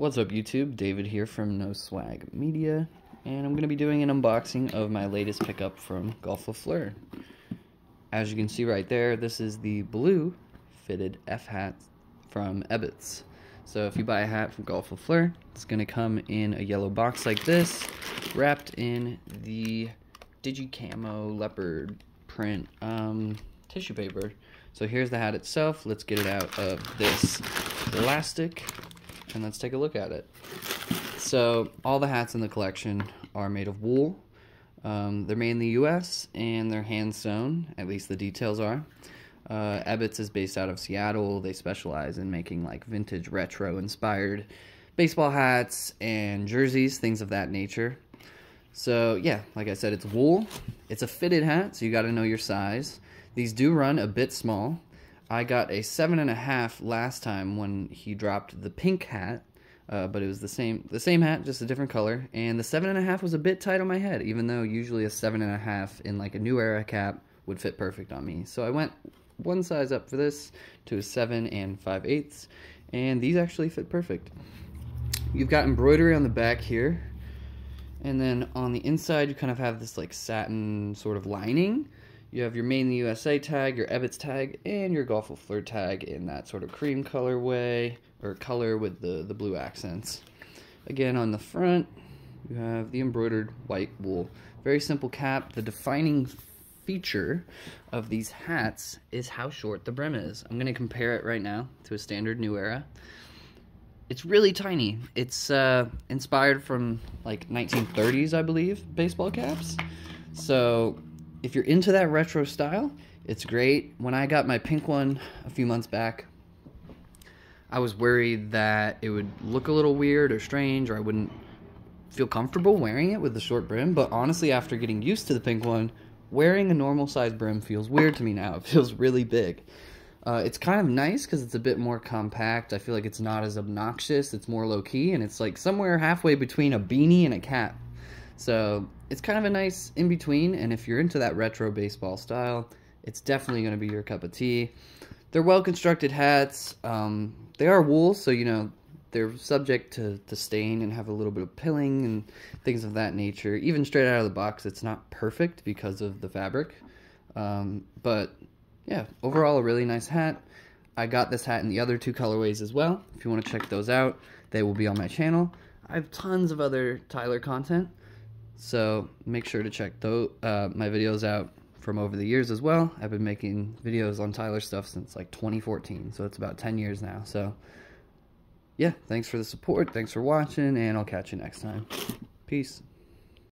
What's up YouTube, David here from No Swag Media, and I'm going to be doing an unboxing of my latest pickup from Golf Lafleur. As you can see right there, this is the blue fitted F hat from Ebbets. So if you buy a hat from Golf Lafleur, it's going to come in a yellow box like this, wrapped in the Digicamo leopard print tissue paper. So here's the hat itself. Let's get it out of this elastic and let's take a look at it. So all the hats in the collection are made of wool. They're made in the US and they're hand sewn, at least the details are. Ebbets is based out of Seattle. They specialize in making like vintage retro inspired baseball hats and jerseys, things of that nature. So yeah, like I said, it's wool. It's a fitted hat, so you got to know your size. These do run a bit small. I got a 7.5 last time when he dropped the pink hat, but it was the same hat, just a different color. And the 7.5 was a bit tight on my head, even though usually a 7.5 in like a New Era cap would fit perfect on me. So I went one size up for this to a 7 5/8, and these actually fit perfect. You've got embroidery on the back here, and then on the inside you kind of have this like satin sort of lining. You have your Made in the USA tag, your Ebbets tag, and your Golf Lafleur tag in that sort of cream colorway, or color with the blue accents. Again, on the front, you have the embroidered white wool. Very simple cap. The defining feature of these hats is how short the brim is. I'm going to compare it right now to a standard New Era. It's really tiny. It's inspired from like 1930s, I believe, baseball caps. So if you're into that retro style, it's great. When I got my pink one a few months back, I was worried that it would look a little weird or strange, or I wouldn't feel comfortable wearing it with the short brim. But honestly, after getting used to the pink one, wearing a normal size brim feels weird to me now. It feels really big. It's kind of nice because it's a bit more compact. I feel like it's not as obnoxious. It's more low-key, and it's like somewhere halfway between a beanie and a cap. So it's kind of a nice in-between, and if you're into that retro baseball style, it's definitely going to be your cup of tea. They're well-constructed hats. They are wool, so, you know, they're subject to stain and have a little bit of pilling and things of that nature. Even straight out of the box, it's not perfect because of the fabric. But, yeah, overall, a really nice hat. I got this hat in the other two colorways as well. If you want to check those out, they will be on my channel. I have tons of other Tyler content. So make sure to check my videos out from over the years as well. I've been making videos on Tyler stuff since like 2014, so it's about 10 years now. So yeah, thanks for the support, thanks for watching, and I'll catch you next time. Peace.